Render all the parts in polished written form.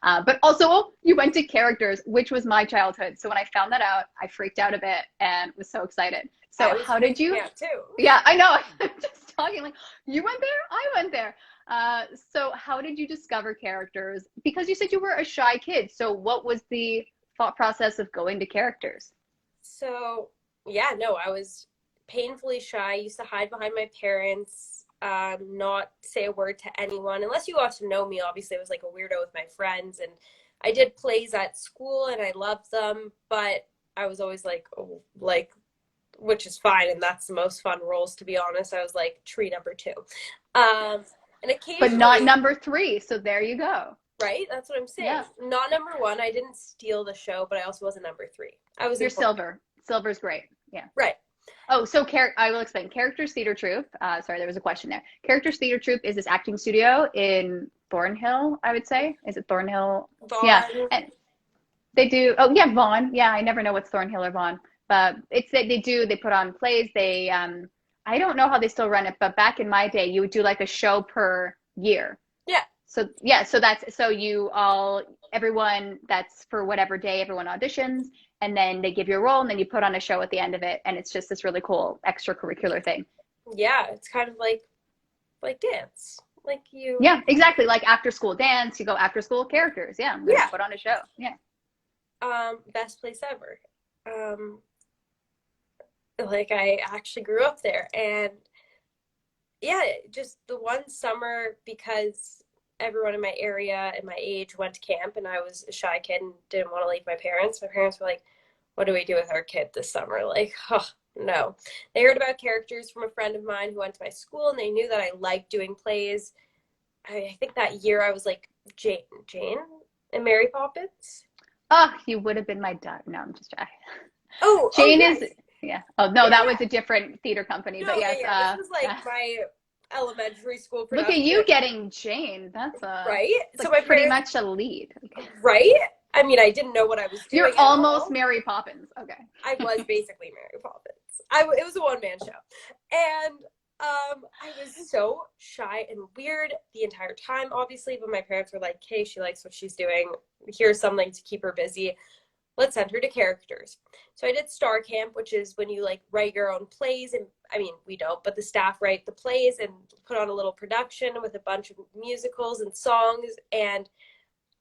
But also, you went to characters, which was my childhood. So when I found that out, I freaked out a bit and was so excited. So I was how did you? freaking out too. Yeah, I know. I'm just talking like you went there, I went there. So how did you discover characters? Because you said you were a shy kid. So what was the thought process of going to characters? So, yeah, no, I was painfully shy. I used to hide behind my parents, not say a word to anyone. Unless you got to know me, obviously, I was like a weirdo with my friends. And I did plays at school and I loved them, but I was always like, oh, like, which is fine. And that's the most fun roles, to be honest. I was like tree number two. Um, and But not occasionally, number three. So there you go. right? That's what I'm saying. Yeah, Not number one. I didn't steal the show, but I also wasn't number three. I was you're important. silver. Silver's great. Yeah. Right. Oh, so I will explain. Characters Theatre Troupe. Sorry, there was a question there. Characters Theatre Troupe is this acting studio in Thornhill, I would say. Is it Thornhill? Yeah, Vaughn. and they do. Oh, yeah, Vaughan. Yeah, I never know what's Thornhill or Vaughan, but it's they do. They put on plays. I don't know how they still run it, but back in my day, you would do like a show per year. Yeah. So yeah, so that's so you all everyone that's for whatever day everyone auditions and then they give you a role and then you put on a show at the end of it and it's just this really cool extracurricular thing. Yeah, it's kind of like dance. Like you. Yeah, exactly. Like after school dance, you go after school characters. Yeah, I'm gonna Yeah. put on a show. Yeah. Best place ever. Um, like I actually grew up there and yeah, just the one summer because everyone in my area and my age went to camp and I was a shy kid and didn't want to leave my parents. My parents were like, what do we do with our kid this summer? Like, oh, no. They heard about characters from a friend of mine who went to my school and they knew that I liked doing plays. I think that year I was like Jane and Mary Poppins. Oh, you would have been my dad. No, I'm just trying. Oh, Jane is yes. yeah. Oh no, Yeah, that yeah. was a different theater company, but No, yeah, yes, yeah. This was like yeah. my elementary school Look at production, you getting Jane. That's right? it's So like my pretty parents, much a lead. Okay. right? I mean, I didn't know what I was You're doing at almost all. Mary Poppins. Okay. I was basically Mary Poppins. It was a one-man show. And I was so shy and weird the entire time, obviously, but my parents were like, hey, she likes what she's doing. Here's something to keep her busy. Let's send her to characters. So I did Star Camp, which is when you like write your own plays. And I mean, we don't, but the staff write the plays and put on a little production with a bunch of musicals and songs. And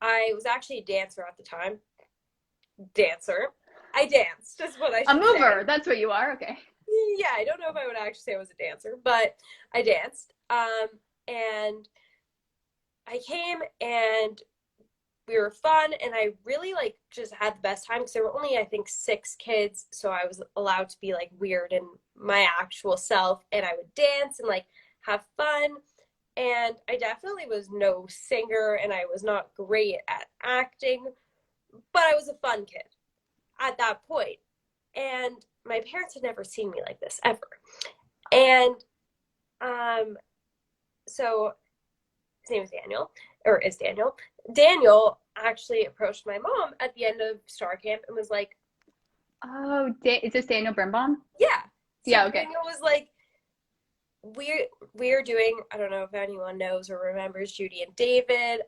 I was actually a dancer at the time. Dancer. I danced, is what I A should mover. say. That's what you are. Okay. Yeah, I don't know if I would actually say I was a dancer, but I danced. And I came and we were fun and I really like just had the best time because there were only I think 6 kids, so I was allowed to be like weird and my actual self and I would dance and like have fun. And I definitely was no singer and I was not great at acting, but I was a fun kid at that point. And my parents had never seen me like this ever. And so his name is Daniel, or is Daniel. Daniel actually approached my mom at the end of Star Camp and was like, Oh, is this Daniel Birnbaum? yeah. So Yeah. Okay. Daniel was like, we're doing, I don't know if anyone knows or remembers Judy and David.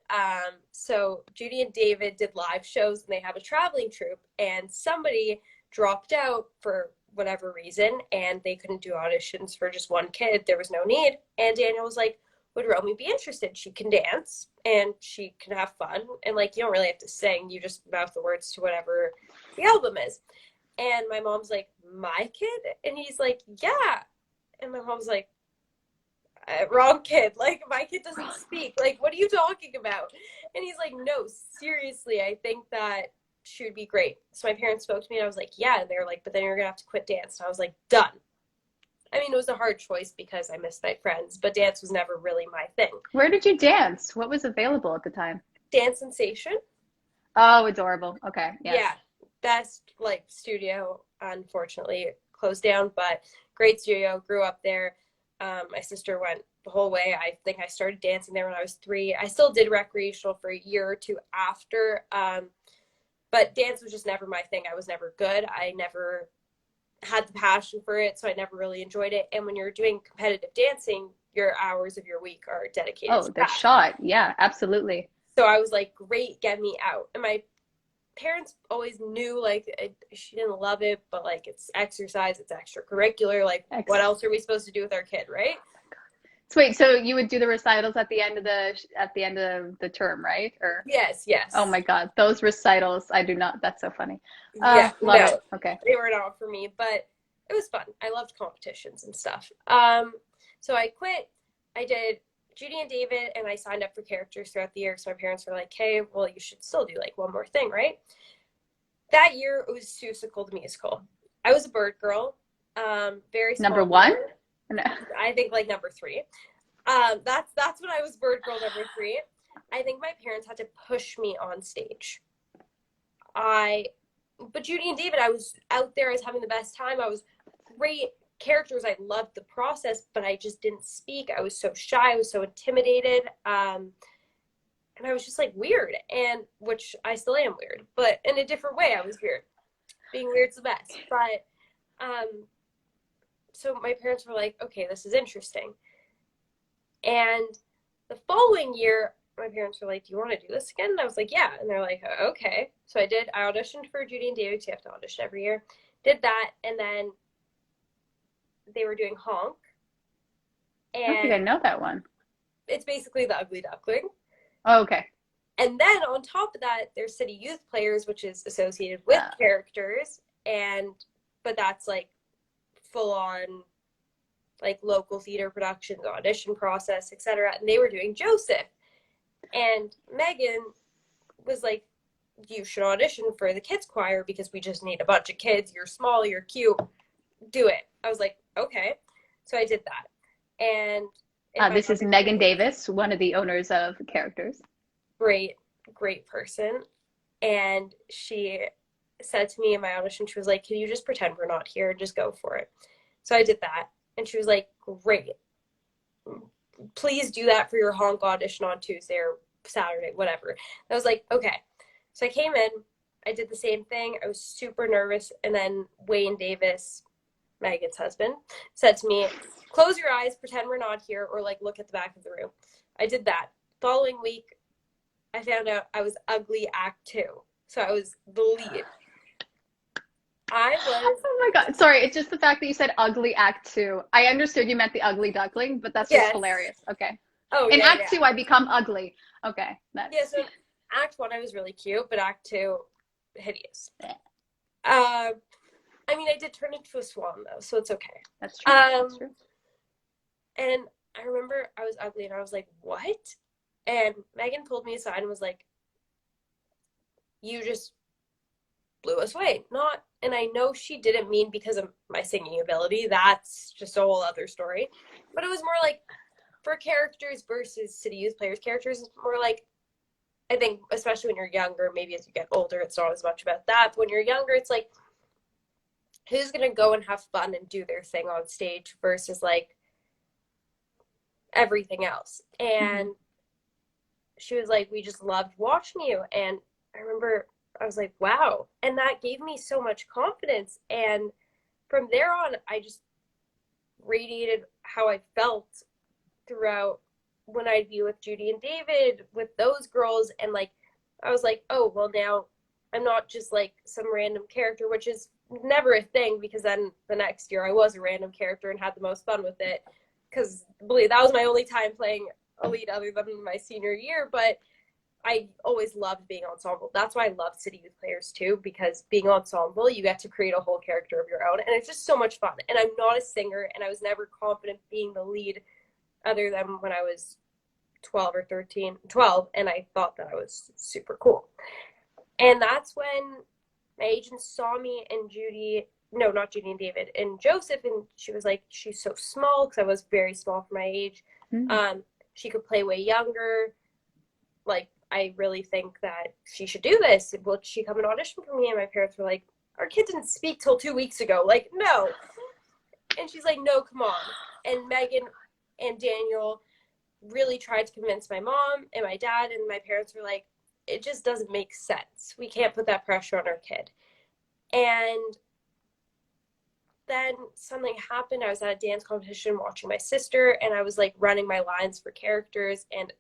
So Judy and David did live shows and they have a traveling troupe and somebody dropped out for whatever reason and they couldn't do auditions for just one kid. There was no need. And Daniel was like, would Romy be interested? She can dance and she can have fun. And like, you don't really have to sing. You just mouth the words to whatever the album is. And my mom's like, my kid? And he's like, yeah. And my mom's like, wrong kid. Like, my kid doesn't speak. Like, what are you talking about? And he's like, no, seriously, I think that she would be great. So my parents spoke to me and I was like, yeah. And they were like, but then you're going to have to quit dance. And I was like, done. I mean, it was a hard choice because I missed my friends, but dance was never really my thing. Where did you dance? What was available at the time? Dance Sensation. Oh, adorable. Okay. Yes. Yeah. Best like studio, unfortunately, closed down, but great studio. Grew up there. My sister went the whole way. I think I started dancing there when I was 3. I still did recreational for a year or 2 after, but dance was just never my thing. I was never good. I never had the passion for it, so I never really enjoyed it. And when you're doing competitive dancing, your hours of your week are dedicated Oh, to the that. shot. Yeah, absolutely. So I was like, great, get me out. And my parents always knew, like, she didn't love it, but like, it's exercise, it's extracurricular. Like, what else are we supposed to do with our kid, right? So wait, so you would do the recitals at the end of the term, right? Or Yes. oh my God, those recitals, I do not. That's so funny. Yeah, Love no, it. Okay. they were not for me, but it was fun. I loved competitions and stuff. So I quit. I did Judy and David, and I signed up for characters throughout the year. So my parents were like, "Hey, well, you should still do like one more thing, right?" That year it was Seussical the musical. I was a bird girl. Very small. Number one? No. I think like number 3. That's when I was bird girl number 3. I think my parents had to push me on stage. But Judy and David, I was out there, I was having the best time. I was great characters. I loved the process, but I just didn't speak. I was so shy. I was so intimidated. And I was just like weird, and which I still am weird, but in a different way. I was weird. Being weird's the best. But so my parents were like, okay, this is interesting. And the following year, my parents were like, do you want to do this again? And I was like, yeah. And they're like, okay. So I did. I auditioned for Judy and David. You have to audition every year. Did that. And then they were doing Honk. And I don't think I know that one. It's basically the Ugly Duckling. Oh, okay. And then on top of that, there's City Youth Players, which is associated with characters. But that's like full on like local theater productions, audition process, etc. And they were doing Joseph. And Megan was like, you should audition for the kids choir because we just need a bunch of kids. You're small, you're cute. Do it. I was like, okay. So I did that. And this is Megan Davis, one of the owners of Characters. Great person. And she said to me in my audition, she was like, can you just pretend we're not here and just go for it? So I did that. And she was like, great. Please do that for your Honk audition on Tuesday or Saturday, whatever. And I was like, okay. So I came in, I did the same thing. I was super nervous. And then Wayne Davis, Megan's husband, said to me, close your eyes, pretend we're not here, or like look at the back of the room. I did that. Following week, I found out I was Ugly Act 2. So I was the lead. Oh my God. Sorry, it's just the fact that you said Ugly Act 2. I understood you meant the Ugly Duckling, but that's just hilarious. Okay. Oh, in Act 2, I become ugly. Okay. Yeah, so Act 1, I was really cute, but Act 2, hideous. I mean, I did turn into a swan, though, so it's okay. That's true. That's true. And I remember I was ugly, and I was like, what? And Megan pulled me aside and was like, you just blew us away. And I know she didn't mean because of my singing ability. That's just a whole other story. But it was more like, for characters versus City Youth Players, characters is more like, I think, especially when you're younger, maybe as you get older, it's not as much about that. But when you're younger, it's like, who's going to go and have fun and do their thing on stage versus like everything else. And she was like, we just loved watching you. And I remember I was like, wow. And that gave me so much confidence. And from there on, I just radiated how I felt throughout when I'd be with Judy and David, with those girls. And like, I was like, oh, well, now I'm not just like some random character, which is never a thing, because then the next year I was a random character and had the most fun with it. Because believe that was my only time playing a lead other than my senior year. But I always loved being ensemble. That's why I loved City Youth Players too, because being ensemble, you get to create a whole character of your own. And it's just so much fun. And I'm not a singer, and I was never confident being the lead other than when I was 12 or 13, 12, and I thought that I was super cool. And that's when my agent saw me and not Judy and David, and Joseph, and she was like, she's so small, because I was very small for my age. She could play way younger. Like, I really think that she should do this. Will she come and audition for me? And my parents were like, our kid didn't speak till 2 weeks ago. Like, no. And she's like, no, come on. And Megan and Daniel really tried to convince my mom and my dad, and my parents were like, it just doesn't make sense. We can't put that pressure on our kid. And then something happened. I was at a dance competition watching my sister, and I was like running my lines for characters, and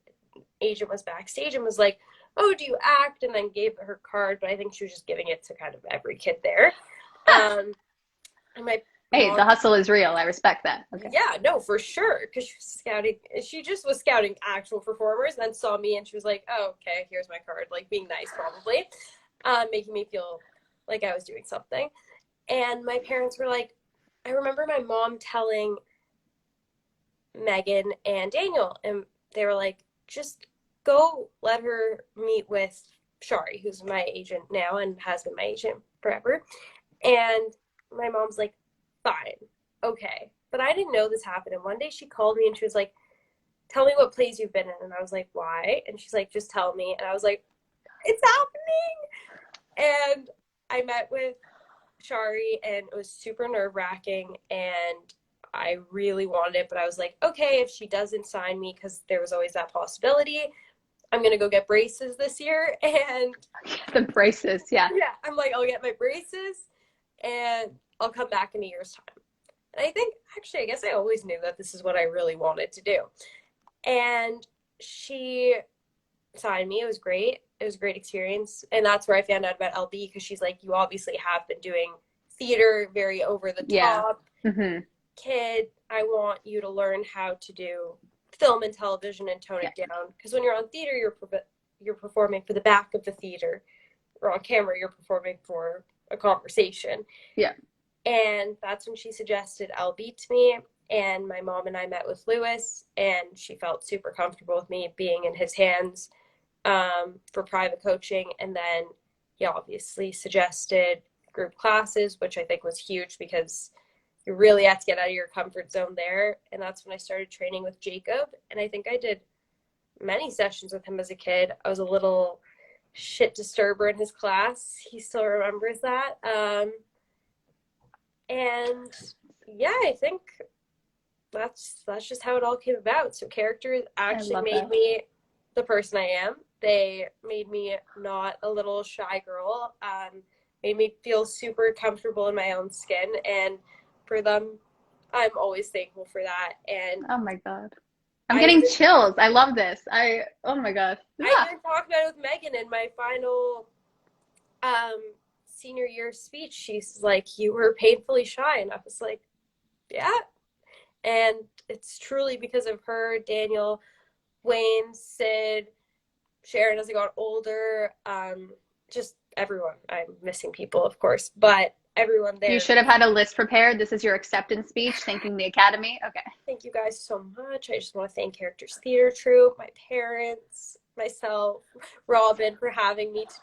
agent was backstage and was like, oh, do you act? And then gave her card, but I think she was just giving it to kind of every kid there. And my Hey, mom, the hustle is real. I respect that. Okay. yeah, no, for sure, because she was scouting. She just was scouting actual performers, and then saw me, and she was like, "Oh, okay, here's my card." Like being nice, probably, making me feel like I was doing something. And my parents were like, I remember my mom telling Megan and Daniel, and they were like, just go let her meet with Shari, who's my agent now and has been my agent forever. And my mom's like, fine, okay. But I didn't know this happened. And one day she called me and she was like, tell me what plays you've been in. And I was like, why? And she's like, just tell me. And I was like, it's happening. And I met with Shari and it was super nerve-wracking and I really wanted it, but I was like, okay, if she doesn't sign me, because there was always that possibility, I'm gonna go get braces this year. And The braces, yeah. yeah, I'm like, I'll get my braces and I'll come back in a year's time. And I think, actually, I guess I always knew that this is what I really wanted to do. And she signed me. It was great. It was a great experience. And that's where I found out about LB, because she's like, you obviously have been doing theater, very over the top. Mm-hmm. Kid, I want you to learn how to do film and television and tone it down. Because when you're on theater, you're performing for the back of the theater, or on camera, you're performing for a conversation. Yeah. And that's when she suggested LB to me. And my mom and I met with Lewis, and she felt super comfortable with me being in his hands for private coaching. And then he obviously suggested group classes, which I think was huge because you really have to get out of your comfort zone there. And that's when I started training with Jacob. And I think I did many sessions with him as a kid. I was a little shit disturber in his class. He still remembers that. And yeah, I think that's just how it all came about. So characters actually made me the person I am. They made me not a little shy girl. Made me feel super comfortable in my own skin. And for them, I'm always thankful for that. And oh my God, I'm getting chills. I love this. Oh my God. Yeah. I even talked about it with Megan in my final senior year speech. She's like, you were painfully shy. And I was like, yeah. And it's truly because of her, Daniel, Wayne, Sid, Sharon as I got older, just everyone. I'm missing people, of course, but everyone there. You should have had a list prepared. This is your acceptance speech, thanking the Academy. Okay. Thank you guys so much. I just want to thank CharActors Theatre Troupe, my parents, myself, Robin for having me today.